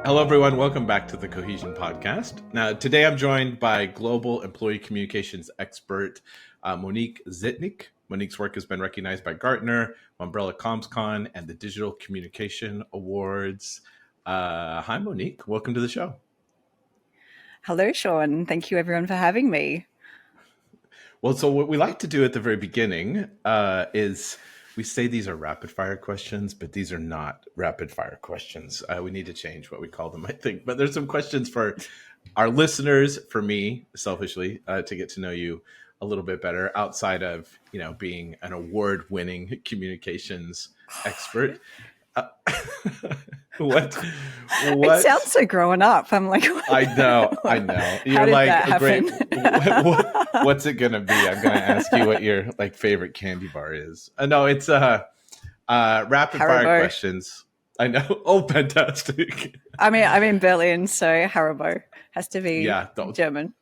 Hello, everyone. Welcome back to the Cohesion Podcast. Now, today I'm joined by global employee communications expert Monique Zytnik. Monique's work has been recognized by Gartner, Umbrella CommsCon, and the Digital Communication Awards. Hi, Monique. Welcome to the show. Hello, Shawn. Thank you, everyone, for having me. Well, so what we like to do at the very beginning is we say these are rapid fire questions, but these are not rapid fire questions. We need to change what we call them, I think. But there's some questions for our listeners, for me, selfishly, to get to know you a little bit better outside of, being an award-winning communications expert. What? It sounds so growing up. I'm like, what? I know. You're like, that great. What's it gonna be? I'm gonna ask you what your favorite candy bar is. No, it's rapid fire questions. I know. Oh, fantastic. I'm in Berlin, so Haribo has to be German.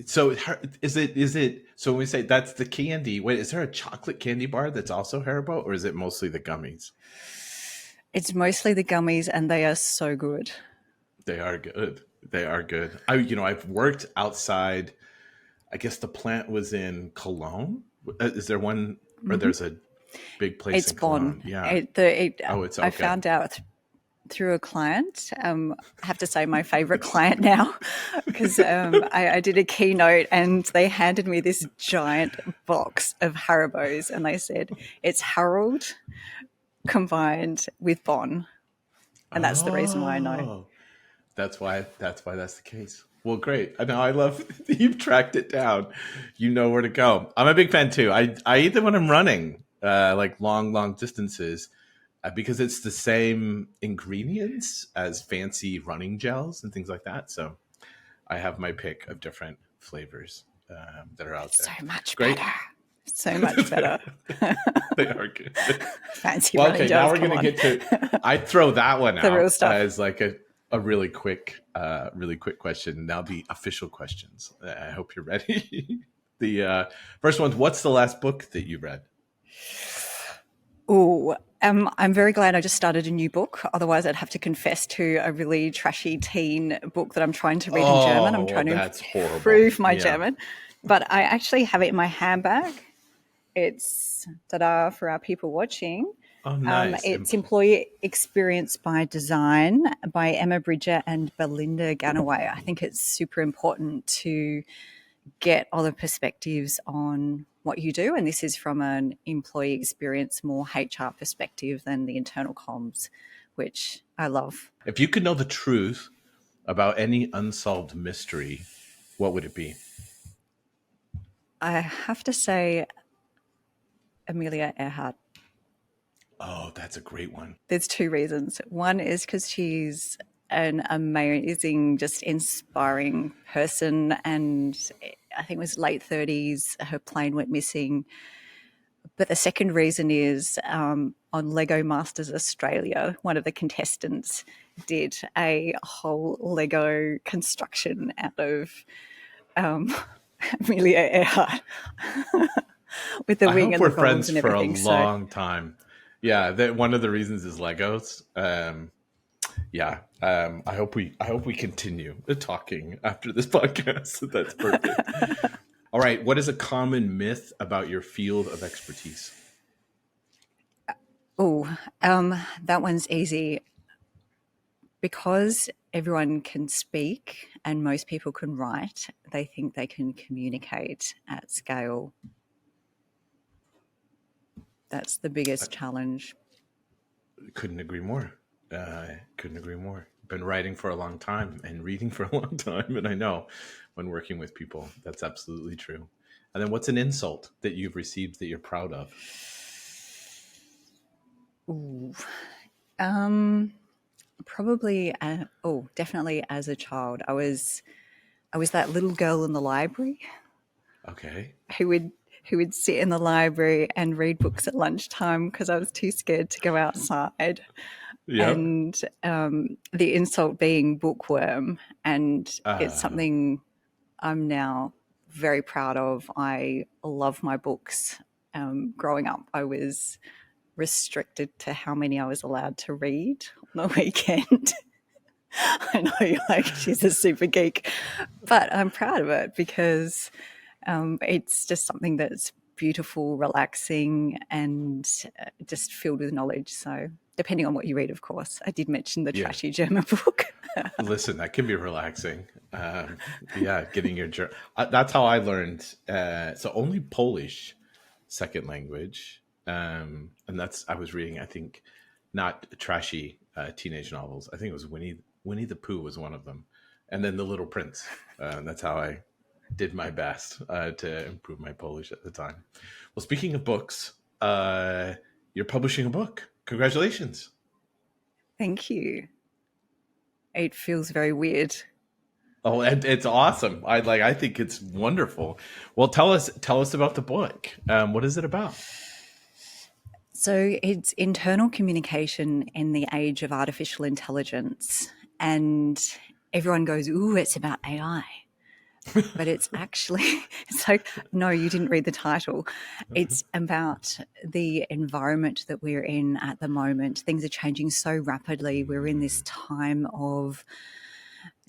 So is it? So when we say that's the candy, wait, is there a chocolate candy bar that's also Haribo, or is it mostly the gummies? It's mostly the gummies, and they are so good. They are good. I've worked outside. I guess the plant was in Cologne. Is there one, or there's a big place in Cologne? Bonn. Yeah. It's okay. I found out through a client. I have to say my favorite client now, because I did a keynote and they handed me this giant box of Haribos, and they said it's Harold combined with Bonn, and that's the reason why I know. That's why that's the case. Well, great. I know. I love you've tracked it down. You know where to go. I'm a big fan too. I eat them when I'm running, like long distances, because it's the same ingredients as fancy running gels and things like that. So I have my pick of different flavors that are out there. So much better. So much better. They are good. Fancy running gels. Now we're going to get to. I throw that one out real stuff. As like a really quick question. Now the official questions. I hope you're ready. The first one: what's the last book that you read? Oh, I'm very glad I just started a new book. Otherwise, I'd have to confess to a really trashy teen book that I'm trying to read in German. I'm trying to improve my German, but I actually have it in my handbag. It's for our people watching. Oh, nice. It's Employee Experience by Design by Emma Bridger and Belinda Ganaway. I think it's super important to get other perspectives on what you do. And this is from an employee experience, more HR perspective than the internal comms, which I love. If you could know the truth about any unsolved mystery, what would it be? I have to say Amelia Earhart. Oh, that's a great one. There's two reasons. One is because she's an amazing, just inspiring person, and I think it was late 30s, her plane went missing. But the second reason is on Lego Masters Australia, one of the contestants did a whole Lego construction out of Amelia Earhart with the wing and the friends and everything. For a long time. Yeah, one of the reasons is Legos. I hope we continue talking after this podcast. That's perfect. All right, what is a common myth about your field of expertise? That one's easy. Because everyone can speak and most people can write, they think they can communicate at scale. That's the biggest challenge. Couldn't agree more. Been writing for a long time and reading for a long time. And I know when working with people, that's absolutely true. And then what's an insult that you've received that you're proud of? Probably, definitely as a child. I was that little girl in the library. Okay. Who would sit in the library and read books at lunchtime because I was too scared to go outside. Yep. And the insult being bookworm, and it's something I'm now very proud of. I love my books. Growing up, I was restricted to how many I was allowed to read on the weekend. I know you're like, she's a super geek, but I'm proud of it because it's just something that's beautiful, relaxing, and just filled with knowledge. So, depending on what you read, of course. I did mention the Yeah. trashy German book. Listen, that can be relaxing. Yeah, getting your that's how I learned. So only Polish, second language, and that's I was reading. I think not trashy teenage novels. I think it was Winnie the Pooh was one of them, and then The Little Prince. That's how I did my best to improve my Polish at the time. Well, speaking of books, you're publishing a book. Congratulations! Thank you. It feels very weird. Oh, and it's awesome. I think it's wonderful. Well, tell us about the book. What is it about? So it's internal communication in the age of artificial intelligence. And everyone goes, ooh, it's about AI. But it's actually, it's like, no, you didn't read the title. It's about the environment that we're in at the moment. Things are changing so rapidly. We're in this time of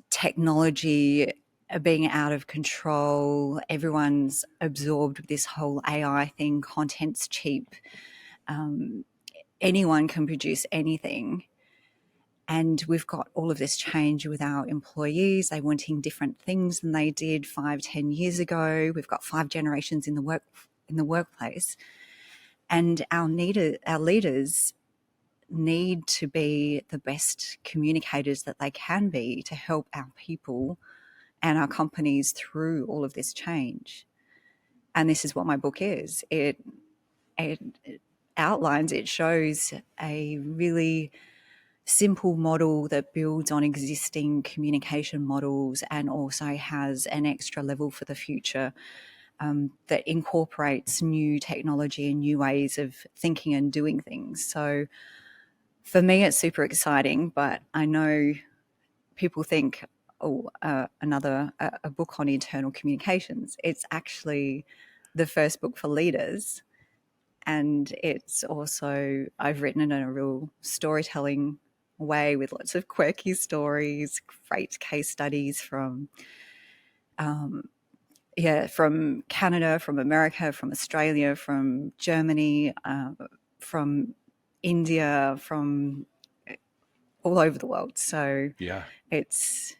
technology being out of control. Everyone's absorbed with this whole AI thing. Content's cheap. Anyone can produce anything. And we've got all of this change with our employees. They're wanting different things than they did 5-10 years ago. We've got 5 generations in the workplace. And our leaders need to be the best communicators that they can be to help our people and our companies through all of this change. And this is what my book is. It outlines, it shows a really simple model that builds on existing communication models and also has an extra level for the future that incorporates new technology and new ways of thinking and doing things. So for me, it's super exciting, but I know people think, oh, a book on internal communications. It's actually the first book for leaders. And it's also, I've written it in a real storytelling way with lots of quirky stories, great case studies from Canada, from America, from Australia, from Germany, from India, from all over the world. So Yeah, it's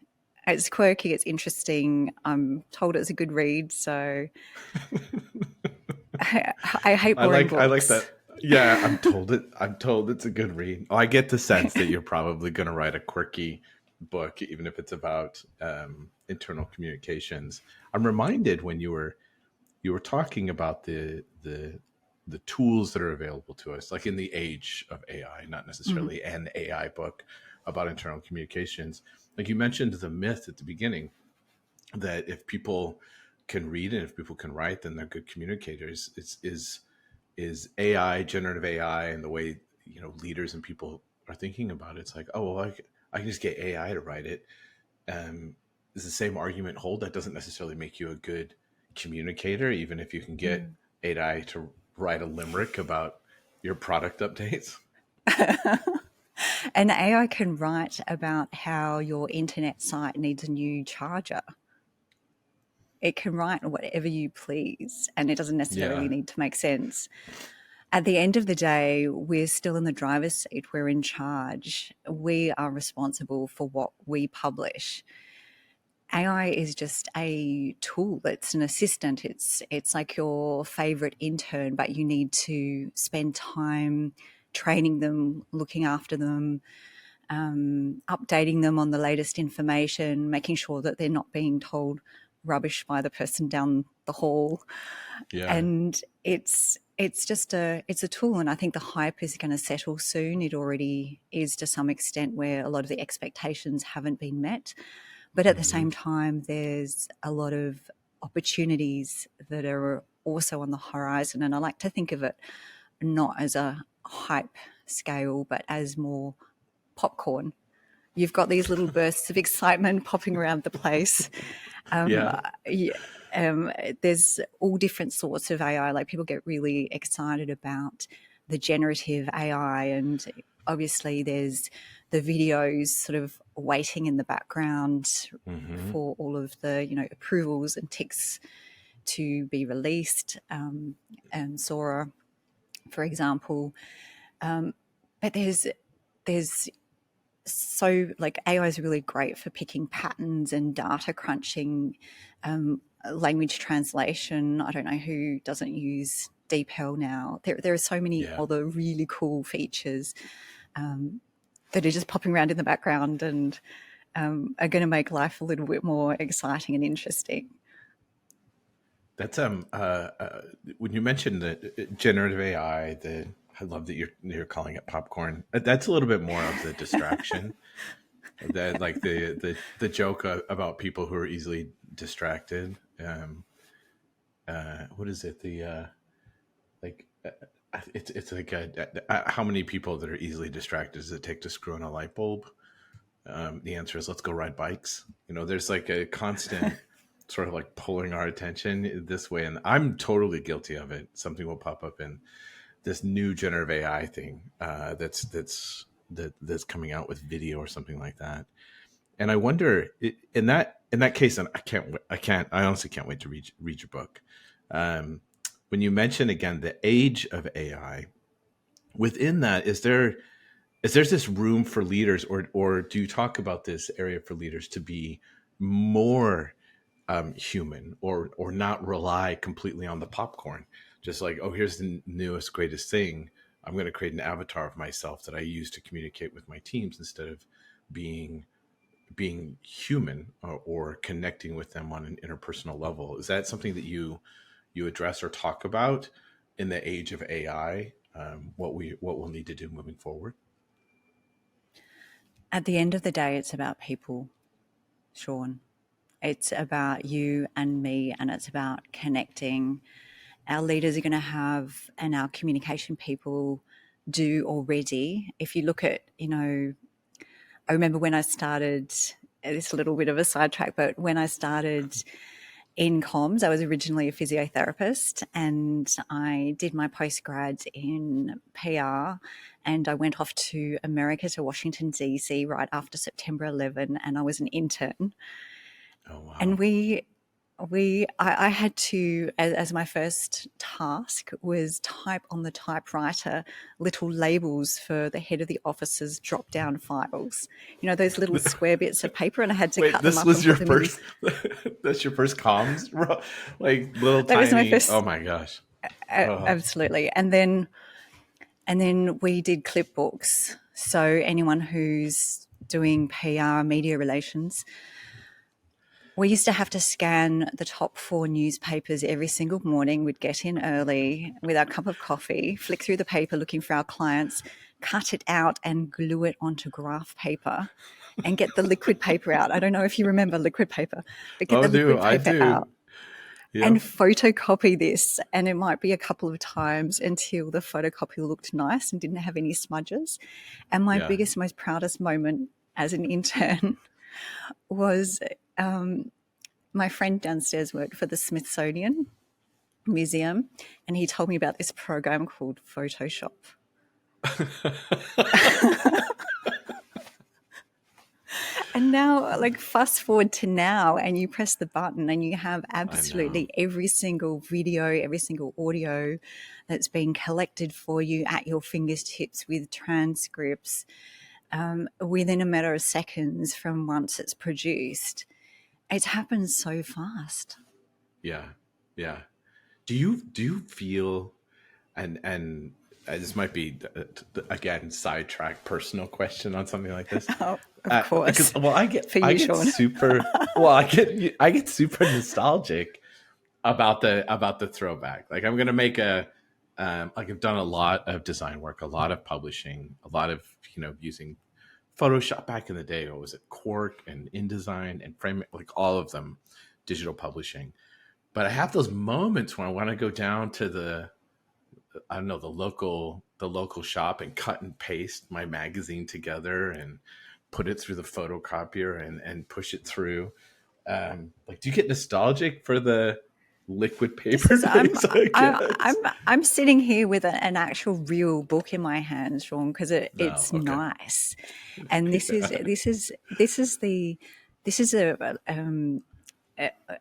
quirky, it's interesting. I'm told it's a good read, so I hate boring I like books. that. Yeah, I'm told it's a good read. Oh, I get the sense that you're probably going to write a quirky book, even if it's about internal communications. I'm reminded when you were talking about the tools that are available to us, like in the age of AI, not Mm. necessarily an AI book about internal communications. Like you mentioned the myth at the beginning that if people can read and if people can write, then they're good communicators. Is AI, generative AI, and the way leaders and people are thinking about it. It's like, oh well, I can just get AI to write it. Is the same argument hold that doesn't necessarily make you a good communicator, even if you can get Mm. AI to write a limerick about your product updates? And AI can write about how your internet site needs a new charger. It can write whatever you please, and it doesn't necessarily Yeah. need to make sense. At the end of the day, we're still in the driver's seat. We're in charge. We are responsible for what we publish. AI is just a tool. It's an assistant. It's like your favorite intern, but you need to spend time training them, looking after them, updating them on the latest information, making sure that they're not being told rubbish by the person down the hall. Yeah. And it's just it's a tool, and I think the hype is going to settle soon. It already is to some extent, where a lot of the expectations haven't been met. But at the Hmm. same time, there's a lot of opportunities that are also on the horizon. And I like to think of it not as a hype scale, but as more popcorn. You've got these little bursts of excitement popping around the place. Um, Yeah. yeah, um, there's all different sorts of AI. Like people get really excited about the generative AI, and obviously there's the videos sort of waiting in the background Mm-hmm. for all of the, approvals and ticks to be released, and Sora, for example. But there's so, like, AI is really great for picking patterns and data crunching, language translation. I don't know who doesn't use DeepL now. There are so many Yeah. other really cool features that are just popping around in the background and are going to make life a little bit more exciting and interesting. That's when you mentioned the generative AI, I love that you're calling it popcorn. That's a little bit more of the distraction. That, like, the joke about people who are easily distracted. What is it? Like it's like how many people that are easily distracted does it take to screw in a light bulb? The answer is, let's go ride bikes. There's like a constant sort of like pulling our attention this way, and I'm totally guilty of it. Something will pop up in this new generative AI thing that's coming out with video or something like that. And I wonder, in that case, and I honestly can't wait to read your book. When you mention again the age of AI, within that, is there's this room for leaders, or do you talk about this area for leaders to be more human, or not rely completely on the popcorn? Just like, oh, here's the newest, greatest thing. I'm going to create an avatar of myself that I use to communicate with my teams, instead of being human, or connecting with them on an interpersonal level. Is that something that you address or talk about in the age of AI? What we'll need to do moving forward? At the end of the day, it's about people, Shawn. It's about you and me, and it's about connecting. Our leaders are going to have, and our communication people do already. If you look at, I remember when I started, it's a little bit of a sidetrack, but when I started in comms, I was originally a physiotherapist, and I did my postgrad in PR, and I went off to America, to Washington, D.C. right after September 11, and I was an intern. Oh, wow. And I had to, as my first task, was type on the typewriter little labels for the head of the office's drop-down files. Those little square bits of paper, and I had to Wait, cut them this up and was your put them in these. first? That's your first comms, like little That was my tiny. Oh first, my gosh! Oh, absolutely. And then we did clipbooks. So anyone who's doing PR, media relations, we used to have to scan the top 4 newspapers every single morning. We'd get in early with our cup of coffee, flick through the paper looking for our clients, cut it out and glue it onto graph paper, and get the liquid paper out. I don't know if you remember liquid paper, but get the liquid I paper do. out and Yep. photocopy this. And it might be a couple of times until the photocopy looked nice and didn't have any smudges. And my Yeah. biggest, most proudest moment as an intern was my friend downstairs worked for the Smithsonian Museum, and he told me about this program called Photoshop. And now, like, fast forward to now, and you press the button and you have I know. absolutely every single video, every single audio that's been collected for you at your fingertips, with transcripts, within a matter of seconds from once it's produced. It happens so fast. Yeah. Yeah. Do you feel, and this might be, again, sidetrack personal question on something like this, Oh, of because, course. well, I get For you, Shawn. super, well, I get super nostalgic about the throwback. Like, I'm gonna make like, I've done a lot of design work, a lot of publishing, a lot of using Photoshop back in the day. What was it? Quark and InDesign and Frame, like all of them, digital publishing. But I have those moments when I want to go down to I don't know, the local shop, and cut and paste my magazine together and put it through the photocopier and push it through. Like, do you get nostalgic for liquid This paper is things, I I'm guess. I'm sitting here with an actual real book in my hands, Shawn, because No, it's okay. nice, and Yeah. this is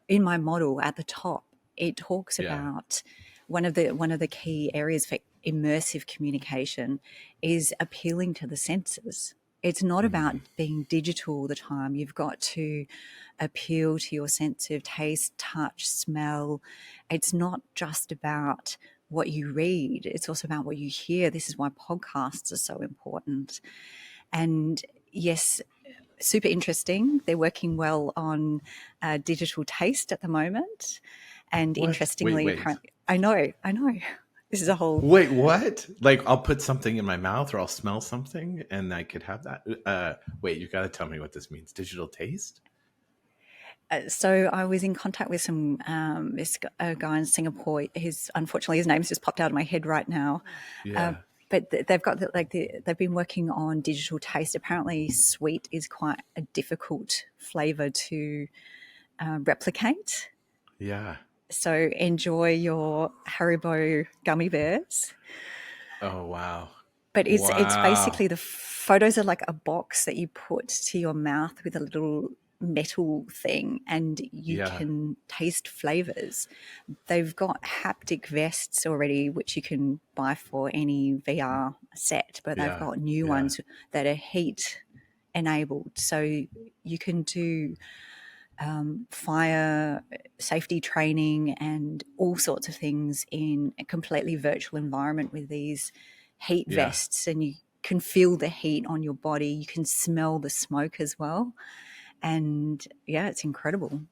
in my model at the top. It talks Yeah. about one of the key areas for immersive communication is appealing to the senses. It's not about Mhm. being digital all the time. You've got to appeal to your sense of taste, touch, smell. It's not just about what you read, it's also about what you hear. This is why podcasts are so important. And yes, super interesting. They're working well on digital taste at the moment. And What? Wait, interestingly, wait. apparently, I know. This is a whole. Wait, what? Like I'll put something in my mouth or I'll smell something and I could have that. Wait, you got to tell me what this means. Digital taste? So I was in contact with some a guy in Singapore. His unfortunately his name's just popped out of my head right now. Uh, Yeah. but they've got they've been working on digital taste. Apparently, sweet is quite a difficult flavour to replicate. Yeah. So enjoy your Haribo gummy bears. Oh, wow. But it's Wow. basically the photos are like a box that you put to your mouth with a little metal thing, and you Yeah. can taste flavors. They've got haptic vests already, which you can buy for any VR set, but they've Yeah. got new Yeah. ones that are heat enabled. So you can do fire safety training and all sorts of things in a completely virtual environment with these heat Yeah. vests, and you can feel the heat on your body. You can smell the smoke as well. And yeah, it's incredible.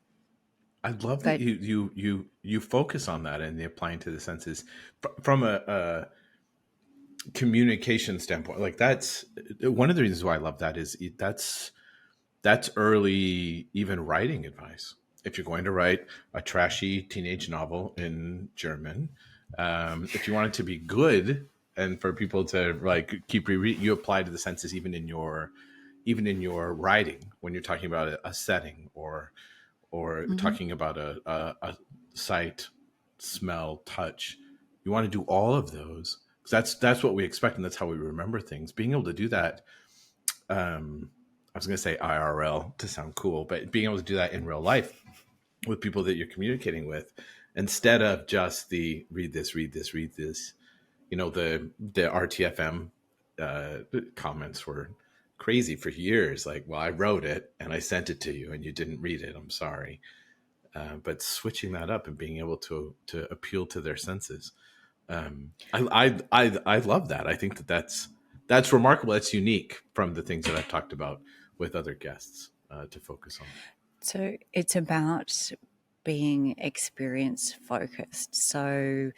I love that But you focus on that and the applying to the senses from a communication standpoint. Like that's one of the reasons why I love that is that's early even writing advice. If you're going to write a trashy teenage novel in German, if you want it to be good and for people to like keep reread, you apply to the senses even in your writing when you're talking about a setting or mhm. talking about a sight, smell, touch. You want to do all of those because that's what we expect and that's how we remember things. Being able to do that, I was going to say IRL to sound cool, but being able to do that in real life with people that you're communicating with, instead of just the read this, read this, read this. You know, the RTFM comments were crazy for years. Like, well, I wrote it and I sent it to you, and you didn't read it. I'm sorry. But switching that up and being able to appeal to their senses, I love that. I think that's remarkable. That's unique from the things that I've talked about with other guests to focus on. So it's about being experience focused. So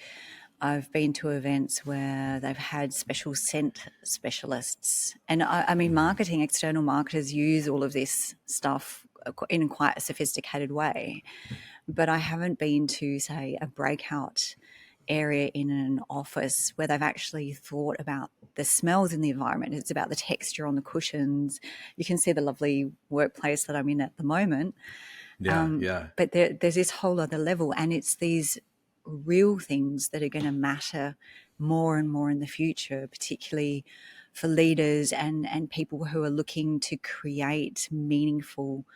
I've been to events where they've had special scent specialists. And I mean, Mm-hmm. marketing, external marketers use all of this stuff in quite a sophisticated way. But I haven't been to, say, a breakout area in an office where they've actually thought about the smells in the environment. It's about the texture on the cushions. You can see the lovely workplace that I'm in at the moment. Yeah, yeah, But there's this whole other level, and it's these real things that are going to matter more and more in the future, particularly for leaders and people who are looking to create meaningful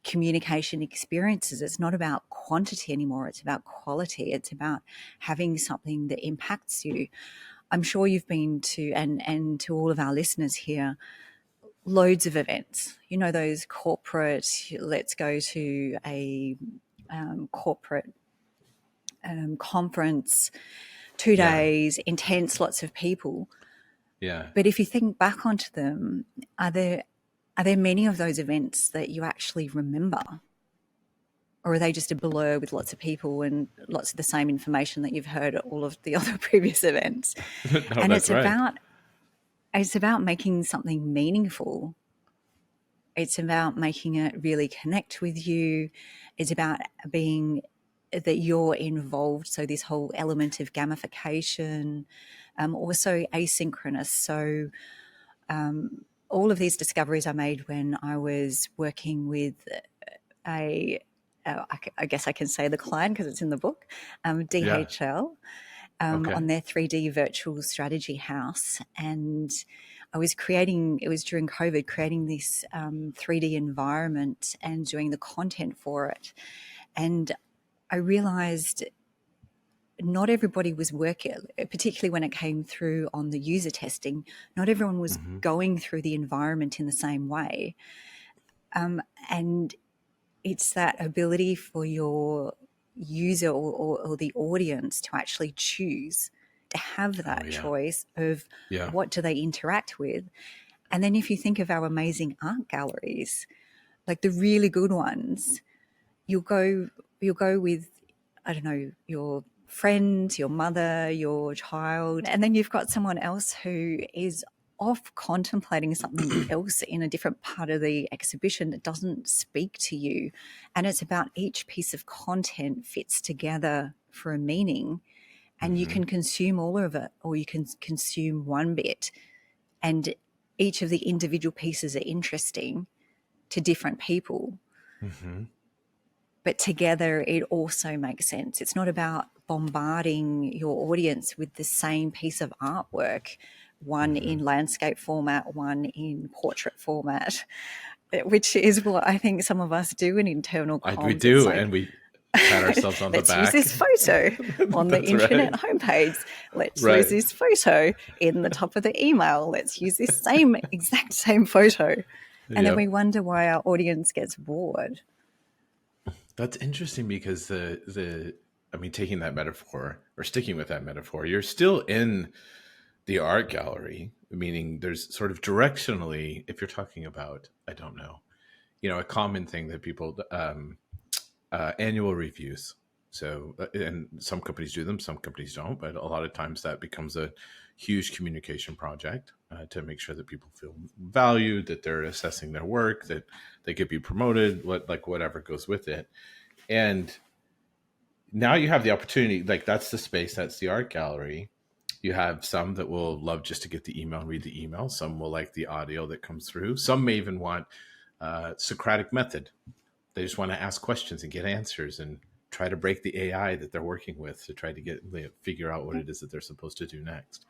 communication experiences. It's not about quantity anymore, it's about quality. It's about having something that impacts you. I'm sure you've been to, and to all of our listeners here, loads of events. You know, those corporate, let's go to a corporate conference, two yeah, days, intense, lots of people. yeah. But if you think back onto them, are there many of those events that you actually remember? Or are they just a blur with lots of people and lots of the same information that you've heard at all of the other previous events? No, And that's right. it's about making something meaningful. It's about making it really connect with you. It's about being that you're involved. So this whole element of gamification, also asynchronous. So all of these discoveries I made when I was working with a I guess I can say the client because it's in the book, Yeah. DHL, Okay. on their 3D virtual strategy house. And I was creating, it was during COVID, creating this 3D environment and doing the content for it. And I realized not everybody was working, particularly when it came through on the user testing, not everyone was Mm-hmm. going through the environment in the same way. And it's that ability for your user or the audience to actually choose, to have Oh that yeah. choice of Yeah. what do they interact with. And then if you think of our amazing art galleries, like the really good ones, you'll go with, I don't know, your friend, your mother, your child, and then you've got someone else who is off contemplating something else in a different part of the exhibition that doesn't speak to you. And it's about each piece of content fits together for a meaning, and you Mm-hmm. can consume all of it or you can consume one bit, and each of the individual pieces are interesting to different people, Mm-hmm. but together it also makes sense. It's not about bombarding your audience with the same piece of artwork, one Mm-hmm. in landscape format, one in portrait format, which is what I think some of us do in internal We comms. It's do, like, and we pat ourselves on the let's use back. this photo on the That's right. intranet homepage. Let's use Right. this photo in the top of the email. Let's use this exact same photo. And then we Yep. wonder why our audience gets bored. That's interesting because I mean, taking that metaphor or sticking with that metaphor, you're still in the art gallery, meaning there's sort of directionally, if you're talking about, I don't know, a common thing that people, annual reviews. So, and some companies do them, some companies don't, but a lot of times that becomes a huge communication project to make sure that people feel valued, that they're assessing their work, that they could be promoted, whatever goes with it. And now you have the opportunity, like that's the space, that's the art gallery. You have some that will love just to get the email and read the email. Some will like the audio that comes through. Some may even want Socratic method. They just want to ask questions and get answers and try to break the AI that they're working with to try to figure out what it is that they're supposed to do next,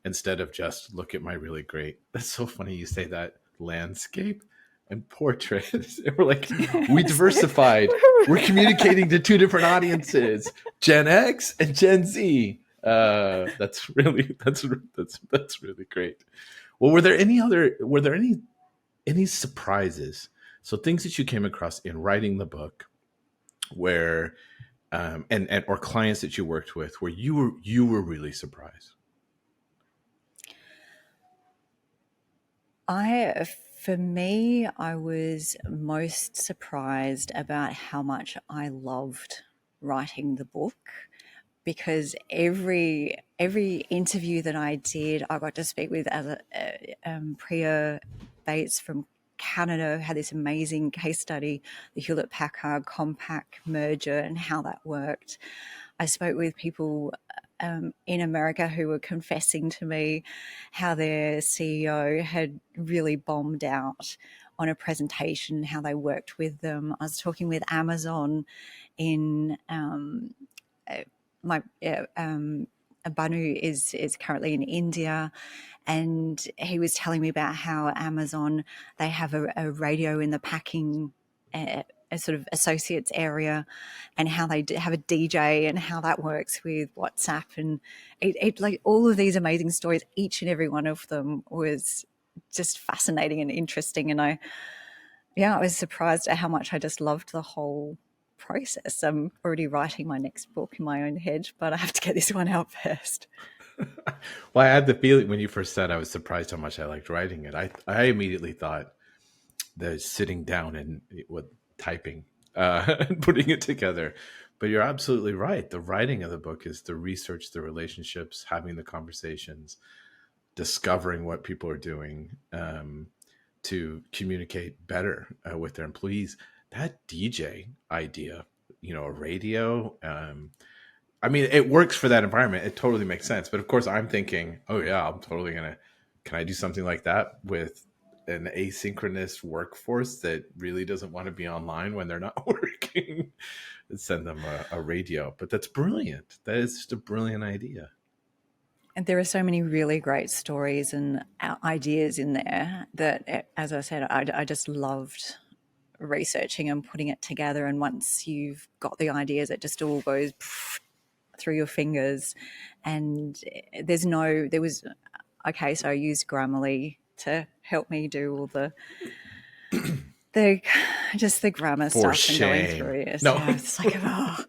instead of just look at my really great. That's so funny you say that, landscape and portrait. We're like, we diversified. We're communicating to two different audiences, Gen X and Gen Z. That's really great. Well, were there any surprises? So things that you came across in writing the book where and or clients that you worked with where you were really surprised. For me, I was most surprised about how much I loved writing the book, because every interview that I did, I got to speak with Priya Bates from Canada, had this amazing case study, the Hewlett Packard Compaq merger and how that worked. I spoke with people in America who were confessing to me how their CEO had really bombed out on a presentation, how they worked with them. I was talking with Amazon in my Banu is currently in India, and he was telling me about how Amazon, they have a radio in the packing a sort of associates area, and how they have a DJ and how that works with WhatsApp, and it like all of these amazing stories. Each and every one of them was just fascinating and interesting, and I was surprised at how much I just loved the whole process. I'm already writing my next book in my own head, but I have to get this one out first. Well, I had the feeling when you first said I was surprised how much I liked writing it. I immediately thought the sitting down and with typing and putting it together. But you're absolutely right. The writing of the book is the research, the relationships, having the conversations, discovering what people are doing to communicate better with their employees. That DJ idea, a radio. I mean, it works for that environment. It totally makes sense. But of course, I'm thinking, oh yeah, I'm totally gonna. Can I do something like that with an asynchronous workforce that really doesn't want to be online when they're not working. Send them a radio. But that's brilliant. That is just a brilliant idea. And there are so many really great stories and ideas in there that, as I said, I just loved researching and putting it together. And once you've got the ideas, it just all goes through your fingers. And okay, so I used Grammarly to help me do all the just the grammar For stuff and going shame. through it. No. Yeah, it's like, oh.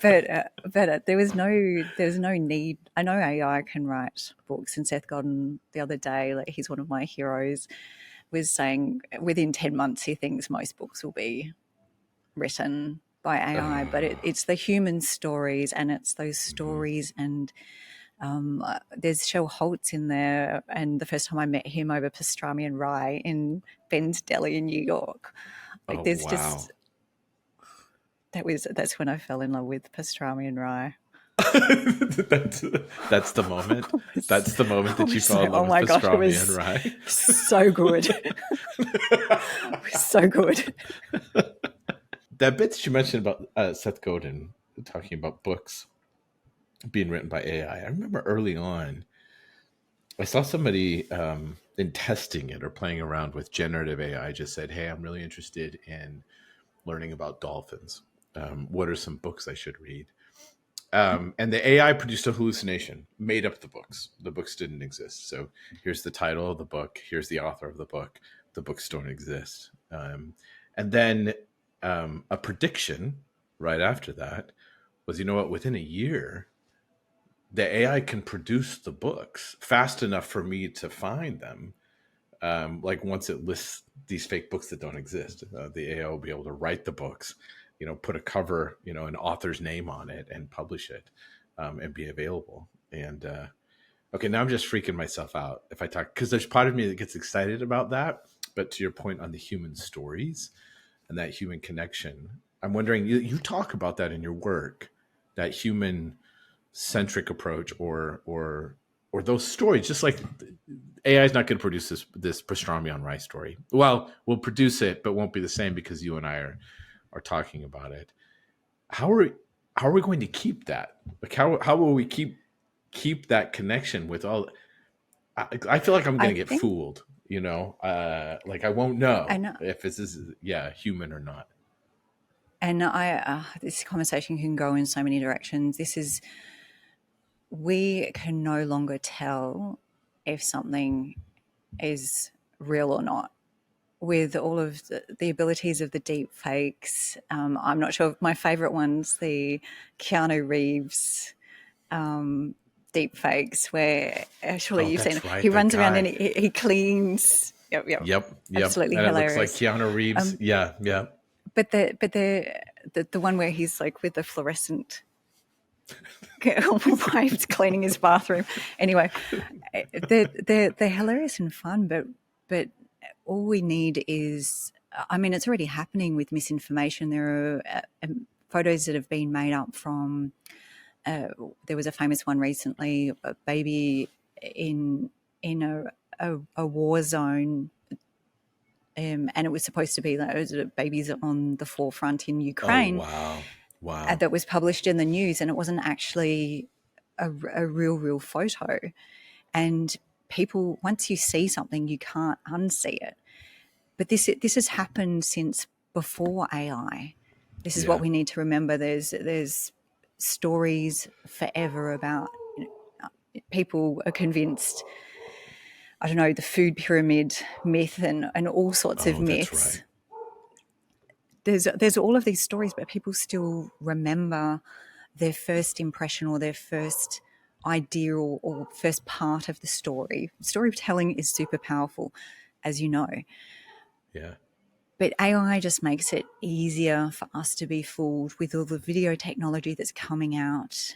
But there was no need. I know AI can write books, and Seth Godin the other day, like, he's one of my heroes, was saying within 10 months he thinks most books will be written by AI. But it's the human stories, and it's those stories. And there's Shell Holtz in there, and the first time I met him over pastrami and rye in Ben's Deli in New York, like, Oh, there's wow. just that's when I fell in love with pastrami and rye. That's the moment. That's the moment that you fell in love Oh with my gosh, it pastrami and was rye. so good. It was so good. That bit that you mentioned about Seth Godin talking about books being written by AI. I remember early on, I saw somebody in testing it or playing around with generative AI just said, "Hey, I'm really interested in learning about dolphins. What are some books I should read?" And the AI produced a hallucination, made up the books. The books didn't exist. So here's the title of the book. Here's the author of the book. The books don't exist. And then a prediction right after that was, you know what? Within a year, the AI can produce the books fast enough for me to find them. Like once it lists these fake books that don't exist, the AI will be able to write the books, put a cover, an author's name on it and publish it, and be available. And okay, now I'm just freaking myself out if I talk, because there's part of me that gets excited about that. But to your point on the human stories and that human connection, I'm wondering, you talk about that in your work, that human centric approach, or those stories, just like AI is not going to produce this pastrami on rice story. Well, we'll produce it, but won't be the same because you and I are talking about it. How are we going to keep that? Like how will we keep that connection with all? I feel like I'm I going to get think fooled. Like I won't know I know. if this is human or not. And this conversation can go in so many directions. We can no longer tell if something is real or not with all of the abilities of the deep fakes. I'm not sure. My favorite one's the Keanu Reeves deep fakes, where surely Oh, you've seen that's it. right. He That runs around guy. and he cleans. Yep, yep. Yep. Absolutely And it looks like hilarious. Keanu Reeves. Yeah, yeah. But the one where he's like with the fluorescent wipes cleaning his bathroom. Anyway, they're hilarious and fun, but all we need is, I mean, it's already happening with misinformation. There are photos that have been made up from. There was a famous one recently, a baby in a war zone. And it was supposed to be those babies on the forefront in Oh, Ukraine, wow. Wow. that was published in the news, and it wasn't actually a real photo. And people, once you see something, you can't unsee it. But this has happened since before AI. This is what Yeah. we need to remember. There's stories forever about, people are convinced, I don't know, the food pyramid myth and all sorts of Oh, that's right. myths. There's all of these stories, but people still remember their first impression or their first idea or first part of the story. Storytelling is super powerful, as you know. Yeah. But AI just makes it easier for us to be fooled with all the video technology that's coming out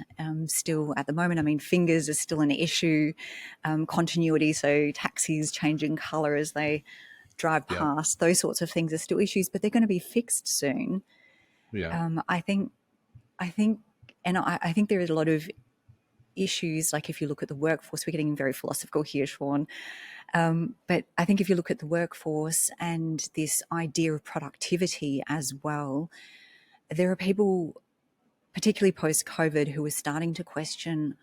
still at the moment. I mean, fingers are still an issue, continuity, so taxis changing colour as they drive Yeah. past, those sorts of things are still issues, but they're going to be fixed soon. Yeah. I think, and I think there is a lot of issues, like if you look at the workforce, we're getting very philosophical here, Shawn. But I think if you look at the workforce and this idea of productivity as well, there are people, particularly post-COVID, who are starting to question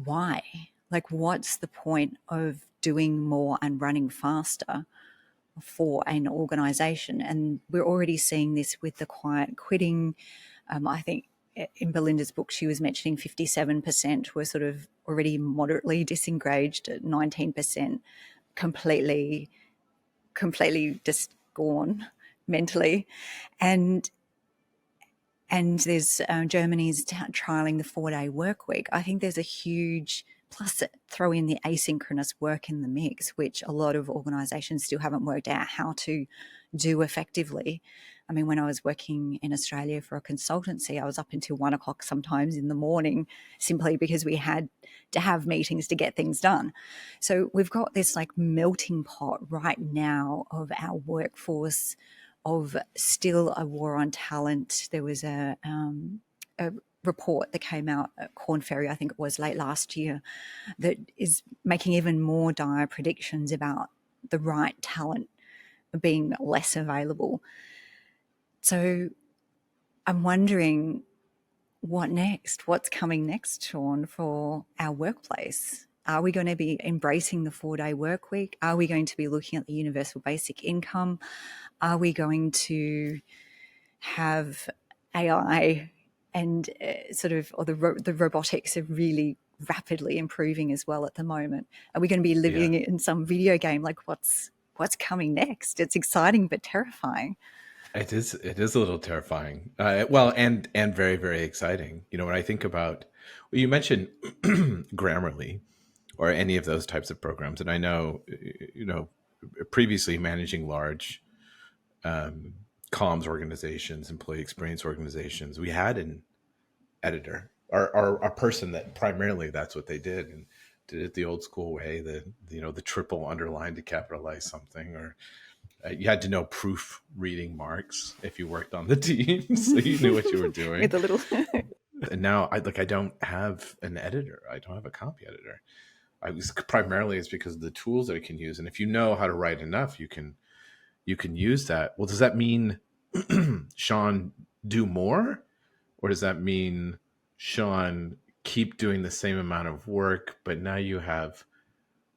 why. Like, what's the point of doing more and running faster for an organization? And we're already seeing this with the quiet quitting. I think in Belinda's book, she was mentioning 57% were sort of already moderately disengaged, 19% completely just gone mentally. And there's Germany's trialing the 4-day work week. I think there's a huge plus. Throw in the asynchronous work in the mix, which a lot of organisations still haven't worked out how to do effectively. I mean, when I was working in Australia for a consultancy, I was up until 1 o'clock sometimes in the morning, simply because we had to have meetings to get things done. So we've got this like melting pot right now of our workforce, of still a war on talent. There was a report that came out at Corn Ferry, I think it was late last year, that is making even more dire predictions about the right talent being less available. So I'm wondering what next? What's coming next, Shawn, for our workplace? Are we going to be embracing the 4-day work week? Are we going to be looking at the universal basic income? Are we going to have AI and or the robotics are really rapidly improving as well at the moment? Are we going to be living in some video game? Like, what's coming next? It's exciting but terrifying. It is a little terrifying. Well, and very, very exciting. You know, when I think about, well, you mentioned Grammarly or any of those types of programs, and I know, you know, previously managing large comms organizations, employee experience organizations, we had an editor or a person that primarily that's what they did, and did it the old school way, the triple underline to capitalize something, or you had to know proofreading marks if you worked on the team, so you knew what you were doing. With a little. And now I don't have an editor. I don't have a copy editor. Primarily it's because of the tools that I can use, and if you know how to write enough, you can use that. Well, does that mean Shawn do more, or does that mean Shawn keep doing the same amount of work, but now you have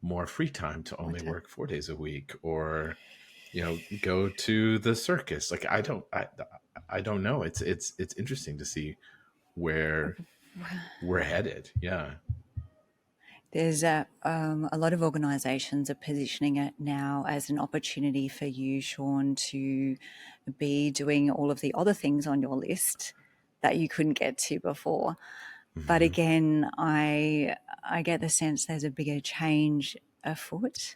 more free time to only work 4 days a week, or go to the circus? Like, I don't know. It's interesting to see where we're headed. Yeah. There's a lot of organisations are positioning it now as an opportunity for you, Shawn, to be doing all of the other things on your list that you couldn't get to before. Mm-hmm. But again, I get the sense there's a bigger change afoot,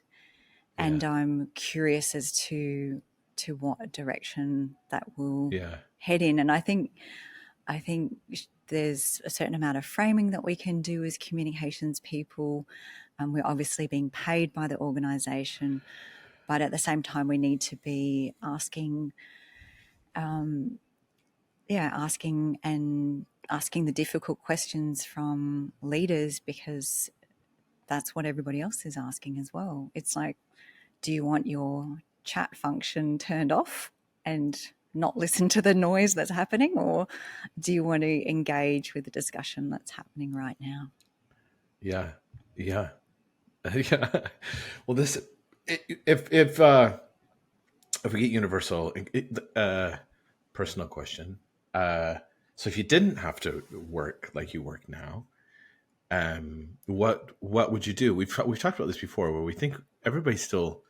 and I'm curious as to what direction that will head in. And I think there's a certain amount of framing that we can do as communications people. We're obviously being paid by the organisation, but at the same time we need to be asking the difficult questions from leaders, because that's what everybody else is asking as well. It's like, do you want your chat function turned off and not listen to the noise that's happening, or do you want to engage with the discussion that's happening right now? Yeah. Well, this, if we get universal, personal question. So if you didn't have to work like you work now, what would you do? We've talked about this before, where we think everybody's still,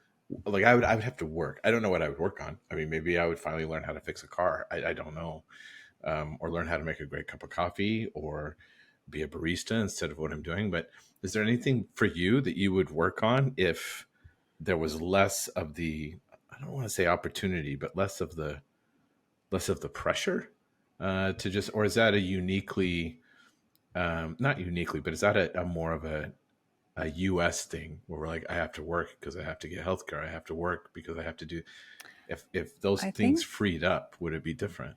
like, I would have to work. I don't know what I would work on. I mean, maybe I would finally learn how to fix a car. I don't know. Or learn how to make a great cup of coffee, or be a barista instead of what I'm doing. But is there anything for you that you would work on if there was less of the, I don't want to say opportunity, but less of the pressure to just, or is that a uniquely, not uniquely, but is that a more of a US thing, where we're like, I have to work because I have to get healthcare. I have to work because I have to do, if those things freed up, would it be different?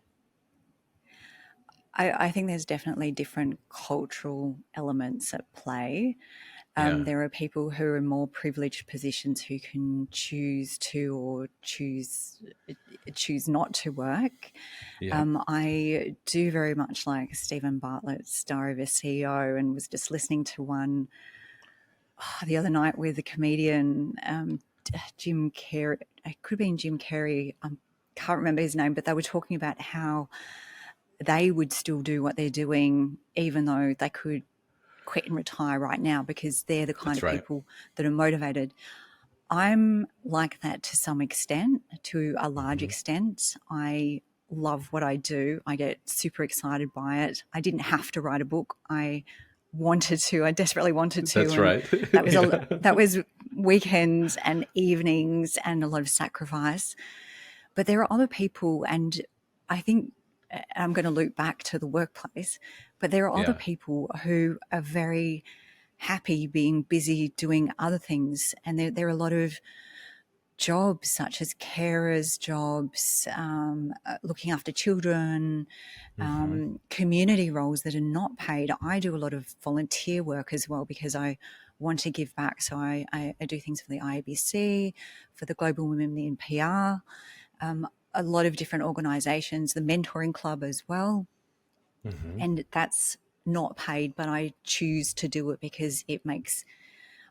I think there's definitely different cultural elements at play. Yeah. There are people who are in more privileged positions who can choose to or choose not to work. Yeah. I do very much like Stephen Bartlett's Diary of a CEO, and was just listening to one the other night with the comedian Jim Carrey. It could have been Jim Carrey. I can't remember his name, but they were talking about how they would still do what they're doing even though they could quit and retire right now because they're the kind That's of right. people that are motivated. I'm like that to some extent, to a large Hmm. extent. I love what I do. I get super excited by it. I didn't have to write a book. I wanted to. I desperately wanted to, That's and right. Yeah. that was weekends and evenings and a lot of sacrifice. But there are other people, and I think I'm going to loop back to the workplace, but there are other Yeah. people who are very happy being busy doing other things. And there are a lot of jobs such as carers jobs, looking after children, Hmm. community roles that are not paid. I do a lot of volunteer work as well because I want to give back. So I do things for the IABC, for the Global Women in PR, a lot of different organisations, the Mentoring Club as well. Hmm. And that's not paid, but I choose to do it because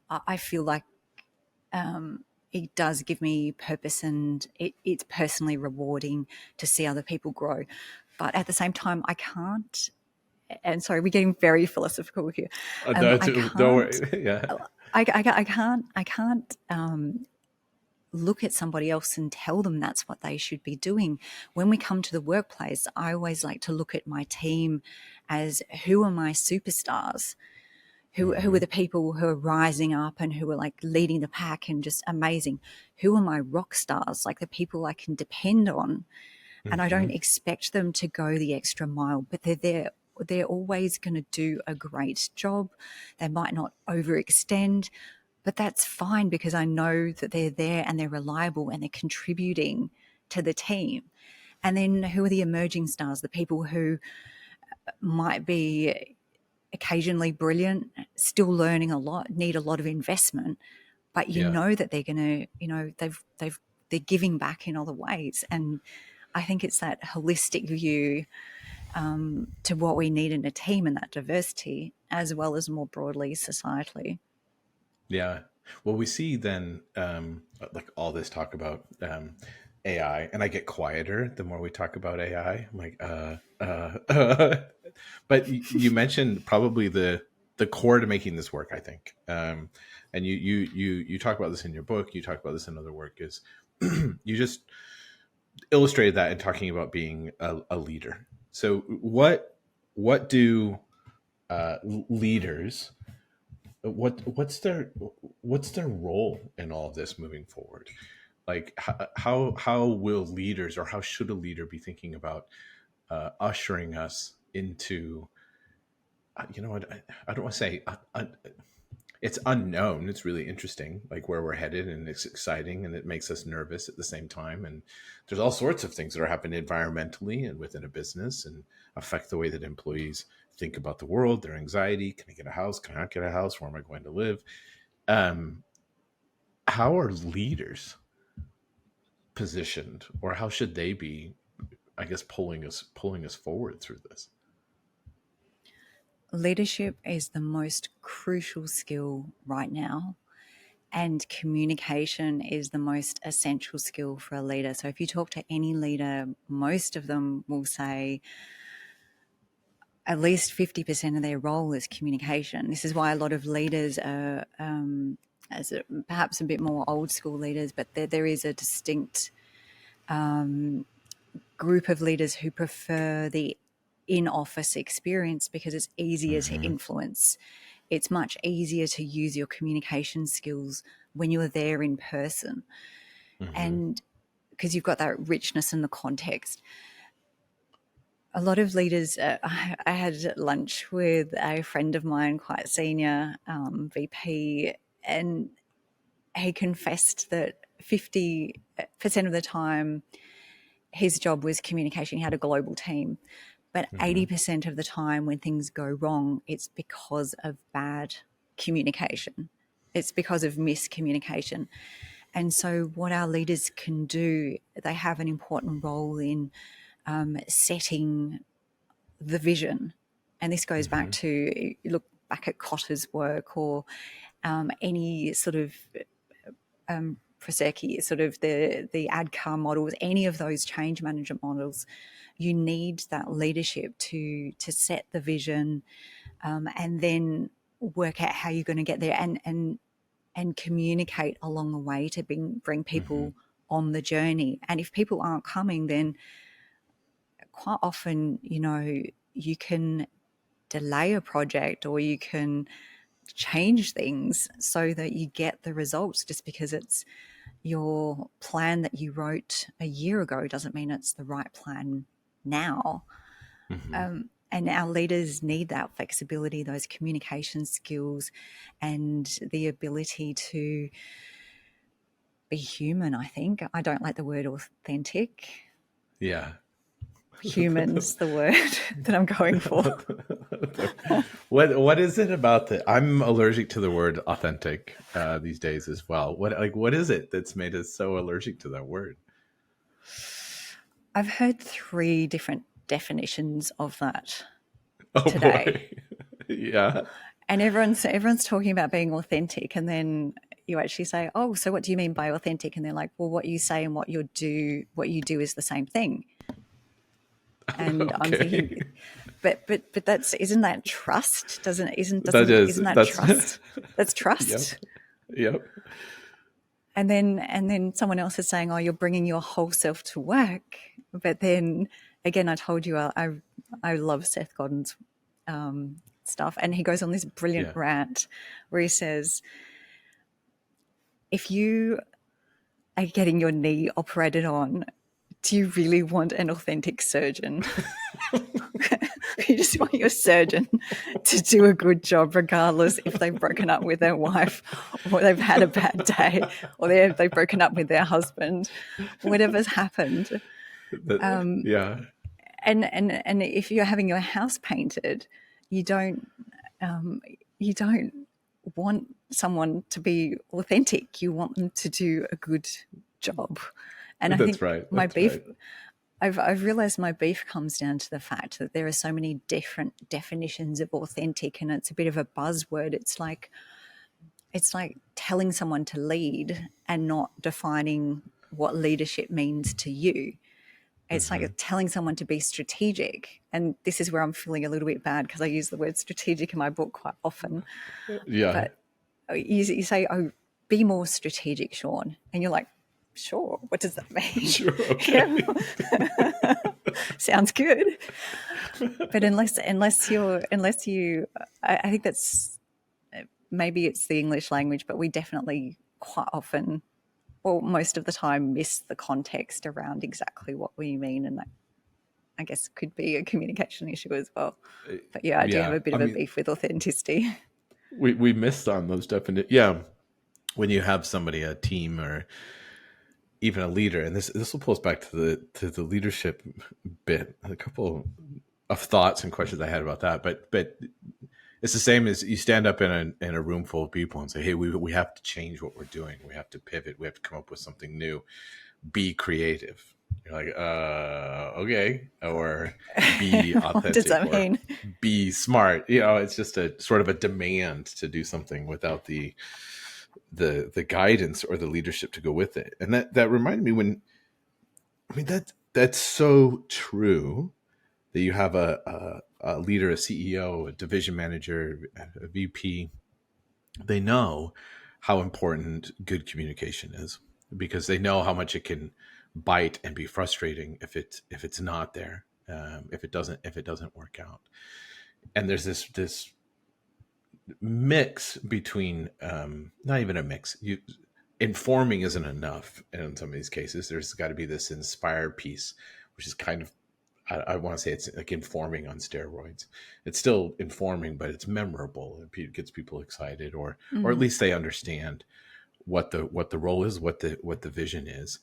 I feel like it does give me purpose, and it's personally rewarding to see other people grow. But at the same time, I can't, and sorry, we're getting very philosophical here. No, I don't can't, worry. Yeah. I can't look at somebody else and tell them that's what they should be doing. When we come to the workplace, I always like to look at my team as who are my superstars, who are Hmm. the people who are rising up and who are like leading the pack and just amazing. Who are my rock stars, like the people I can depend on, and I don't Hmm. expect them to go the extra mile, but they're there. They're always going to do a great job. They might not overextend, but that's fine because I know that they're there and they're reliable and they're contributing to the team. And then who are the emerging stars, the people who might be occasionally brilliant, still learning a lot, need a lot of investment, but you Yeah. know that they're going to, they're giving back in other ways. And I think it's that holistic view to what we need in a team and that diversity, as well as more broadly societally. Yeah. Well, we see then, like all this talk about AI, and I get quieter the more we talk about AI. I'm like, but you mentioned probably the core to making this work. I think, and you talk about this in your book. You talk about this in other work. Is you just illustrated that in talking about being a leader. So what do leaders what's their role in all of this moving forward? Like how will leaders, or how should a leader be thinking about ushering us into you know what, I don't want to say it's unknown. It's really interesting, like where we're headed, and it's exciting, and it makes us nervous at the same time. And there's all sorts of things that are happening environmentally and within a business, and affect the way that employees think about the world, their anxiety. Can I get a house? Can I not get a house? Where am I going to live? Um, how are leaders positioned, or how should they be? I guess pulling us forward through this. Leadership is the most crucial skill right now, and communication is the most essential skill for a leader. So if you talk to any leader, most of them will say at least 50% of their role is communication. This is why a lot of leaders are perhaps a bit more old school leaders, but there is a distinct group of leaders who prefer the in-office experience because it's easier to Mm-hmm. influence. It's much easier to use your communication skills when you're there in person, Mm-hmm. and because you've got that richness in the context. A lot of leaders, I had lunch with a friend of mine, quite senior VP, and he confessed that 50% of the time his job was communication. He had a global team, But Mm-hmm. 80% of the time when things go wrong, it's because of bad communication. It's because of miscommunication. And so what our leaders can do, they have an important role in setting the vision. And this goes back Mm-hmm. to, look back at Kotter's work, or any sort of Prosecchi, sort of the ADKAR models, any of those change management models. You need that leadership to set the vision, and then work out how you're going to get there, and communicate along the way to bring people on the journey. And if people aren't coming, then quite often, you can delay a project, or you can change things so that you get the results. Just because it's your plan that you wrote a year ago doesn't mean it's the right plan now. Mm-hmm. And our leaders need that flexibility, those communication skills, and the ability to be human, I think. I don't like the word authentic. Yeah. Human's the word that I'm going for. What is it about the? I'm allergic to the word authentic these days as well. What is it that's made us so allergic to that word? I've heard 3 different definitions of that Oh today. boy. Yeah. And everyone's talking about being authentic, and then you actually say, "Oh, so what do you mean by authentic?" And they're like, "Well, what you say and what you do is the same thing." And I'm Okay. thinking, but isn't that trust? Isn't that That's trust? That's yep. trust. Yep. And then someone else is saying, "Oh, you're bringing your whole self to work." But then again, I told you I love Seth Godin's stuff, and he goes on this brilliant Yeah. rant where he says, if you are getting your knee operated on, do you really want an authentic surgeon? You just want your surgeon to do a good job, regardless if they've broken up with their wife, or they've had a bad day, or they've broken up with their husband, whatever's happened. Yeah. And if you're having your house painted, you don't want someone to be authentic. You want them to do a good job. And I That's think right. my That's beef, right. I've realized my beef comes down to the fact that there are so many different definitions of authentic, and it's a bit of a buzzword. It's like telling someone to lead and not defining what leadership means to you. It's Mm-hmm. like telling someone to be strategic. And this is where I'm feeling a little bit bad, because I use the word strategic in my book quite often. Yeah. But you say, "Oh, be more strategic, Shawn." And you're like, "Sure, what does that mean?" Sure. Yeah, Okay. sounds good. But unless you, I think that's, maybe it's the English language, but we definitely quite often, well, most of the time, miss the context around exactly what we mean. And that, I guess, could be a communication issue as well. But yeah, I do have Yeah. a bit I of a mean, beef with authenticity. we missed on those definitions. Yeah. When you have somebody, a team, or even a leader, and this will pull us back to the leadership bit. A couple of thoughts and questions I had about that, but it's the same as you stand up in a room full of people and say, "Hey, we have to change what we're doing. We have to pivot. We have to come up with something new. Be creative." You're like, okay, or be What does authentic, that or mean? be smart. It's just a sort of a demand to do something without the guidance or the leadership to go with it. And that reminded me that's so true, that you have a leader, a CEO, a division manager, a VP. They know how important good communication is, because they know how much it can bite and be frustrating if it's not there, if it doesn't work out. And there's this mix between, not even a mix. Informing isn't enough in some of these cases. There's got to be this inspired piece, which is kind of, I want to say it's like informing on steroids. It's still informing, but it's memorable. It gets people excited, or at least they understand what the role is, what the vision is.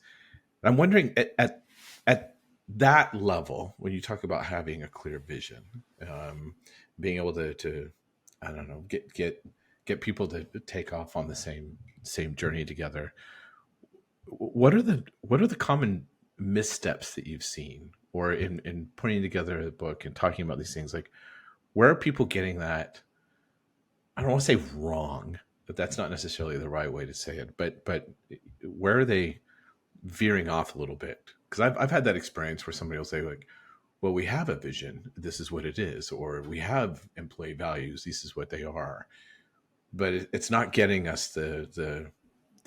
And I'm wondering at that level, when you talk about having a clear vision, um, being able to I don't know, get people to take off on the same journey together. What are the common missteps that you've seen, or in putting together a book and talking about these things? Like, where are people getting that? I don't want to say wrong, but that's not necessarily the right way to say it. But where are they veering off a little bit? Because I've had that experience where somebody will say, like, well, we have a vision, this is what it is, or we have employee values, this is what they are, but it's not getting us the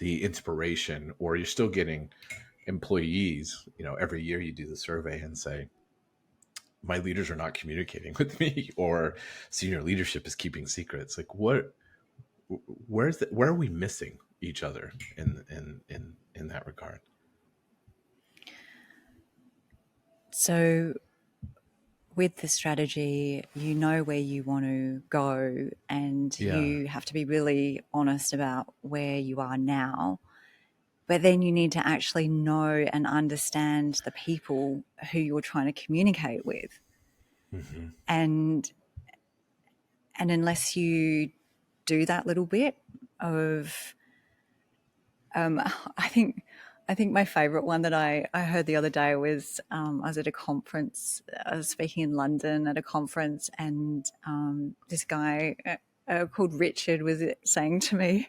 inspiration. Or you're still getting employees, every year you do the survey and say, my leaders are not communicating with me, or senior leadership is keeping secrets. Like, where are we missing each other in that regard? So with the strategy, you know where you want to go, and Yeah. you have to be really honest about where you are now. But then you need to actually know and understand the people who you're trying to communicate with. Hmm. And unless you do that little bit of, I think my favorite one that I heard the other day was, I was at a conference. I was speaking in London at a conference, and this guy called Richard was saying to me,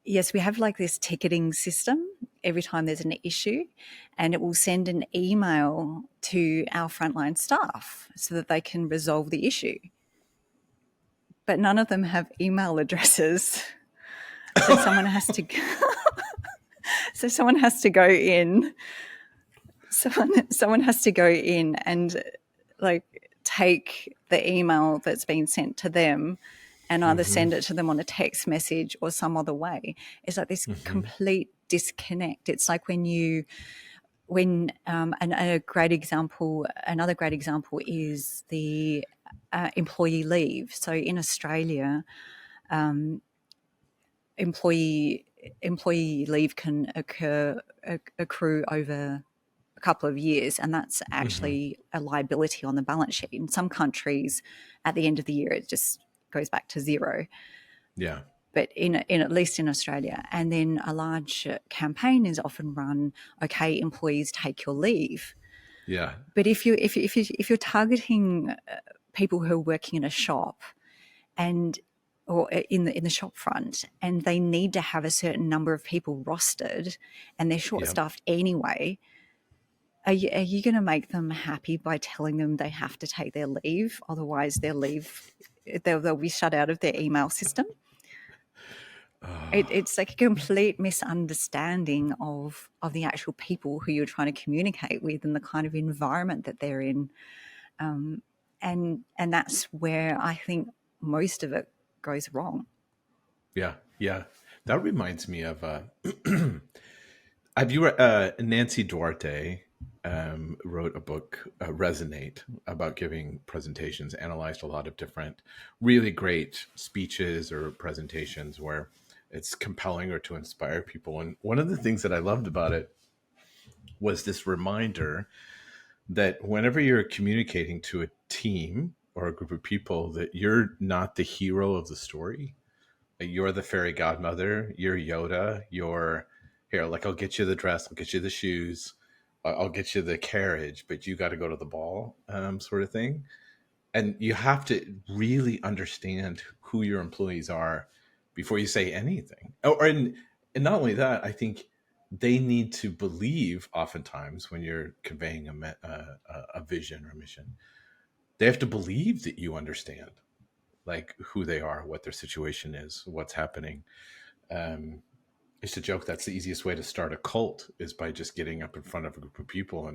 yes, we have like this ticketing system every time there's an issue, and it will send an email to our frontline staff so that they can resolve the issue. But none of them have email addresses. So someone has to someone has to go in. Someone has to go in and like take the email that's been sent to them and either Hmm. send it to them on a text message or some other way. It's like this Hmm. complete disconnect. It's like another great example is the employee leave. So in Australia, employee leave can accrue over a couple of years, and that's Hmm. actually a liability on the balance sheet. In some countries, at the end of the year, it just goes back to zero. Yeah. But in at least in Australia, and then a large campaign is often run. Okay, employees take your leave. Yeah. But if you're targeting people who are working in a shop and or in the shop front, and they need to have a certain number of people rostered, and they're short Yeah. staffed anyway, are you going to make them happy by telling them they have to take their leave? Otherwise, they'll be shut out of their email system. Oh, It's like a complete misunderstanding of the actual people who you're trying to communicate with and the kind of environment that they're in. And that's where I think most of it goes wrong. yeah. Yeah. That reminds me of have you Nancy Duarte wrote a book, Resonate, about giving presentations, analyzed a lot of different really great speeches or presentations where it's compelling or to inspire people. And one of the things that I loved about it was this reminder that whenever you're communicating to a team or a group of people, that you're not the hero of the story. You're the fairy godmother, you're Yoda, you're here, like, I'll get you the dress, I'll get you the shoes, I'll get you the carriage, but you got to go to the ball, sort of thing. And you have to really understand who your employees are before you say anything. And not only that, I think they need to believe, oftentimes when you're conveying a vision or mission, they have to believe that you understand, like, who they are, what their situation is, what's happening. um, I used to joke that's the easiest way to start a cult, is by just getting up in front of a group of people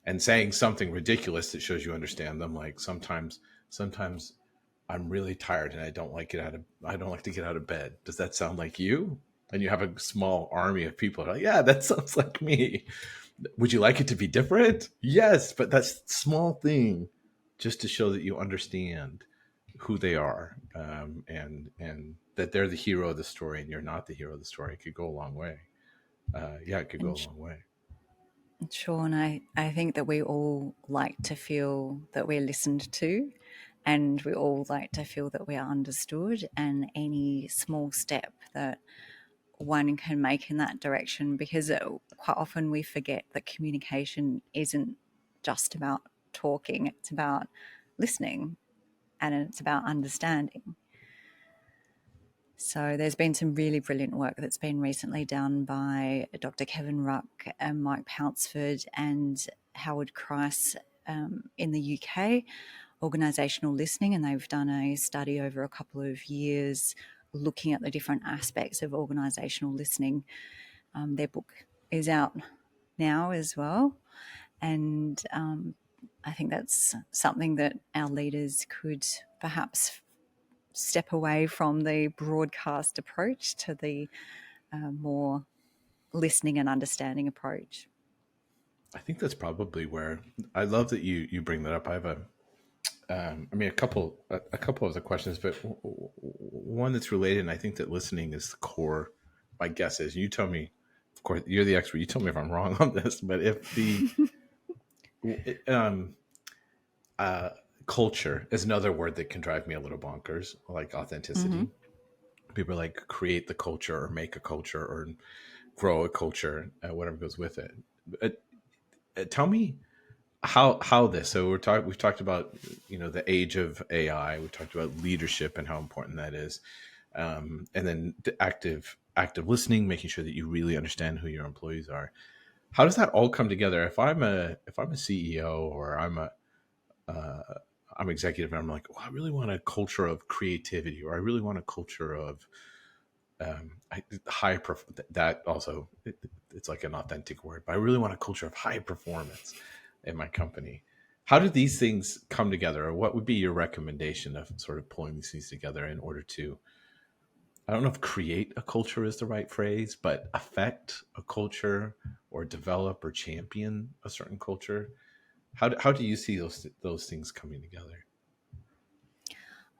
and saying something ridiculous that shows you understand them. Like, sometimes I'm really tired and I don't like to get out of bed. Does that sound like you? And you have a small army of people like, yeah, that sounds like me. Would you like it to be different? Yes, but that's small thing, just to show that you understand who they are, and that they're the hero of the story and you're not the hero of the story. It could go a long way. Yeah, it could go And a long way. Shawn, I think that we all like to feel that we're listened to, and we all like to feel that we are understood, and any small step that one can make in that direction, because quite often we forget that communication isn't just about talking, it's about listening and it's about understanding. So there's been some really brilliant work that's been recently done by Dr. Kevin Ruck and Mike Pounceford and Howard Christ in the UK, organisational listening, and they've done a study over a couple of years looking at the different aspects of organisational listening. Their book is out now as well, and I think that's something that our leaders could perhaps step away from the broadcast approach to the more listening and understanding approach. I think that's probably where I love that you bring that up. I have I mean, a couple of the questions, but one that's related, and I think that listening is the core. My guess is, you tell me. Of course, you're the expert. You tell me if I'm wrong on this, but if the um, uh, culture is another word that can drive me a little bonkers, like Mm-hmm. authenticity. People are like create the culture or make a culture or grow a culture, whatever goes with it. Tell me how this. So we've talked about the age of AI. We've talked about leadership and how important that is, and then the active listening, making sure that you really understand who your employees are. How does that all come together? If I'm a CEO, or uh, I'm executive, and I'm like, well, I really want a culture of creativity, or I really want a culture of high that also it's like an authentic word, but I really want a culture of high performance in my company. How do these things come together, or what would be your recommendation of sort of pulling these things together in order to, I don't know if create a culture is the right phrase, but affect a culture or develop or champion a certain culture? How do you see those things coming together?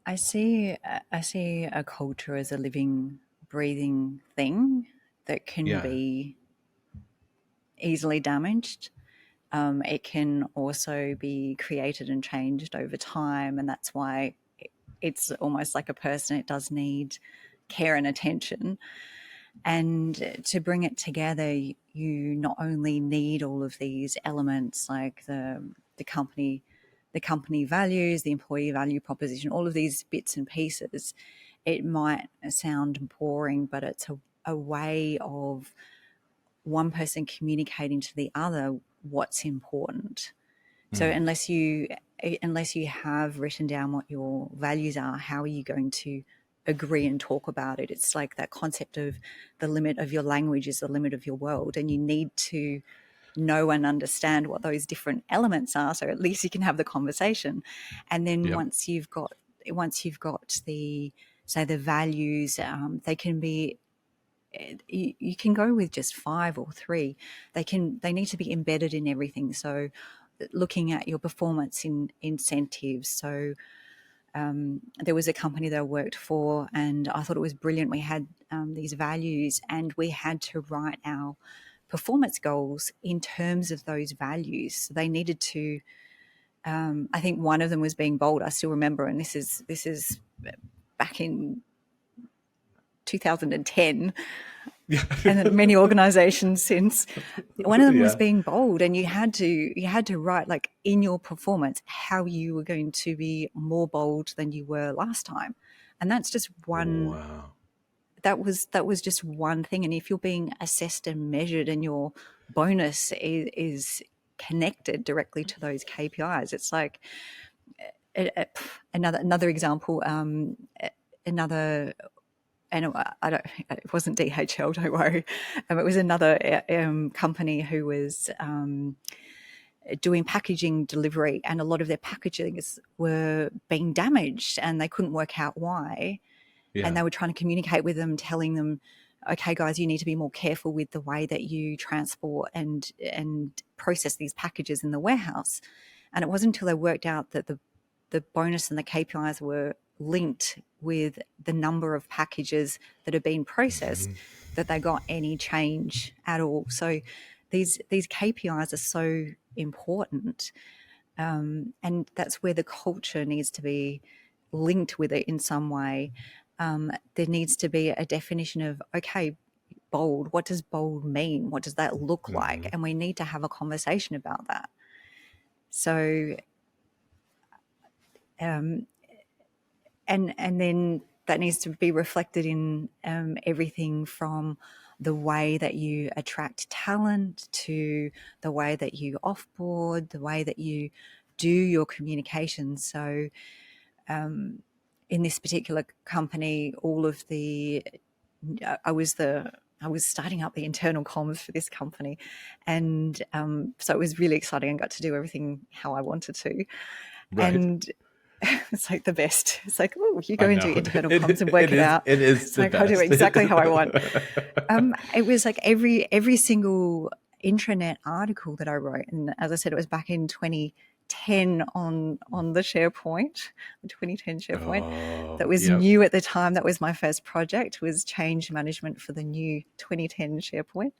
I see a culture as a living, breathing thing that can Yeah. be easily damaged. It can also be created and changed over time, and that's why it's almost like a person. It does need care and attention. And to bring it together, you not only need all of these elements like the company the company values, the employee value proposition, all of these bits and pieces. It might sound boring, but it's a way of one person communicating to the other what's important. So Mm. unless you have written down what your values are, how are you going to agree and talk about it? It's like that concept of the limit of your language is the limit of your world, and you need to know and understand what those different elements are, so at least you can have the conversation. And then Yep. once you've got the, say, the values, they can be, you can go with just 5 or 3. They need to be embedded in everything. So looking at your performance in incentives. So there was a company that I worked for, and I thought it was brilliant. We had these values, and we had to write our performance goals in terms of those values. So they needed to. I think one of them was being bold. I still remember, and this is back in 2010, Yeah. and then many organizations since. One of them was Yeah. being bold, and you had to write, like, in your performance, how you were going to be more bold than you were last time. And that's just one Wow. that was just one thing. And if you're being assessed and measured, and your bonus is connected directly to those KPIs, it's like another example. Another and I don't. It wasn't DHL. Don't worry. It was another company who was doing packaging delivery, and a lot of their packagings were being damaged, and they couldn't work out why. And Yeah. they were trying to communicate with them, telling them, "Okay, guys, you need to be more careful with the way that you transport and process these packages in the warehouse." And it wasn't until they worked out that the bonus and the KPIs were linked with the number of packages that had been processed that they got any change at all. So these KPIs are so important, and that's where the culture needs to be linked with it in some way. There needs to be a definition of, okay, bold, what does bold mean? What does that look like? And we need to have a conversation about that. So, and then that needs to be reflected in everything from the way that you attract talent to the way that you offboard, the way that you do your communication. So in this particular company, I was starting up the internal comms for this company, and so it was really exciting. I got to do everything how I wanted to, Right. And it's like the best. It's like, oh, you go into internal comms and work it out. It is It's the like, best. I'll do exactly how I want. It was like every single intranet article that I wrote, and as I said, it was back in 2010 on the SharePoint, the 2010 SharePoint, that was new at the time. That was my first project, was change management for the new 2010 SharePoint,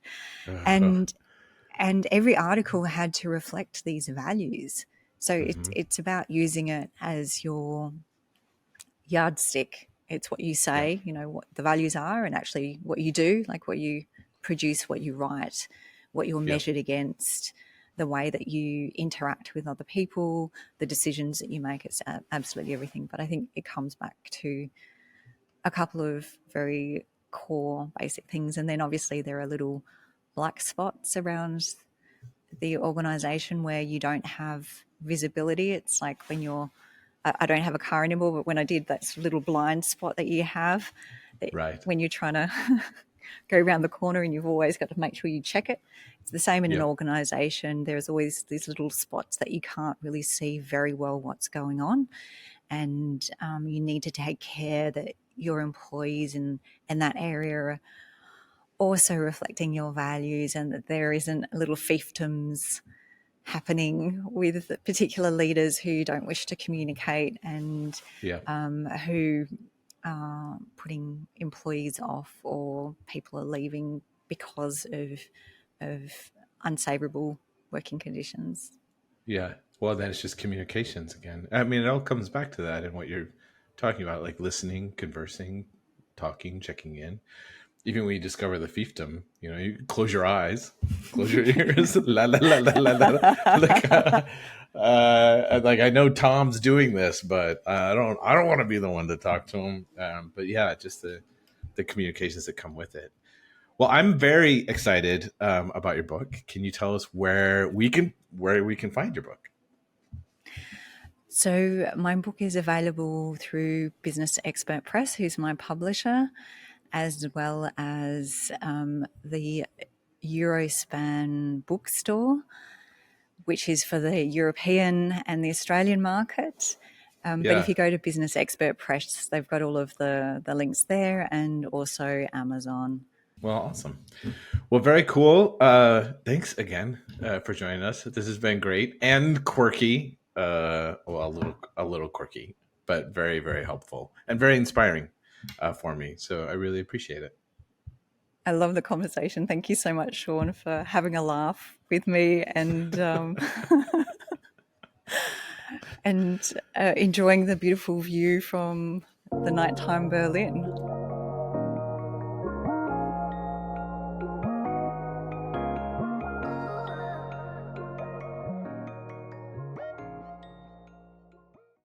and every article had to reflect these values. So it's about using it as your yardstick. It's what you say, what the values are, and actually what you do, like what you produce, what you write, what you're measured against, the way that you interact with other people, the decisions that you make. It's absolutely everything. But I think it comes back to a couple of very core basic things. And then obviously there are little black spots around the organization where you don't have visibility. It's like when I don't have a car anymore, but when I did, that's a little blind spot that you have when you're trying to go around the corner, and you've always got to make sure you check it. It's the same in an organization. There's always these little spots that you can't really see very well what's going on. And you need to take care that your employees in that area are also reflecting your values, and that there isn't little fiefdoms happening with particular leaders who don't wish to communicate, and who are putting employees off, or people are leaving because of unsavourable working conditions. Yeah. Well, then it's just communications again. I mean, it all comes back to that and what you're talking about, like listening, conversing, talking, checking in. Even when you discover the fiefdom, you close your eyes, close your ears, la la la la la la. Like I know Tom's doing this, but I don't want to be the one to talk to him. But yeah, just the communications that come with it. Well, I'm very excited about your book. Can you tell us where we can find your book? So my book is available through Business Expert Press, who's my publisher, as well as the Eurospan bookstore, which is for the European and the Australian market. But if you go to Business Expert Press, they've got all of the links there, and also Amazon. Well, awesome. Well, very cool. Thanks again for joining us. This has been great and quirky. Well, a little quirky, but very, very helpful and very inspiring for me. So I really appreciate it. I love the conversation. Thank you so much, Shawn, for having a laugh with me and and enjoying the beautiful view from the nighttime Berlin.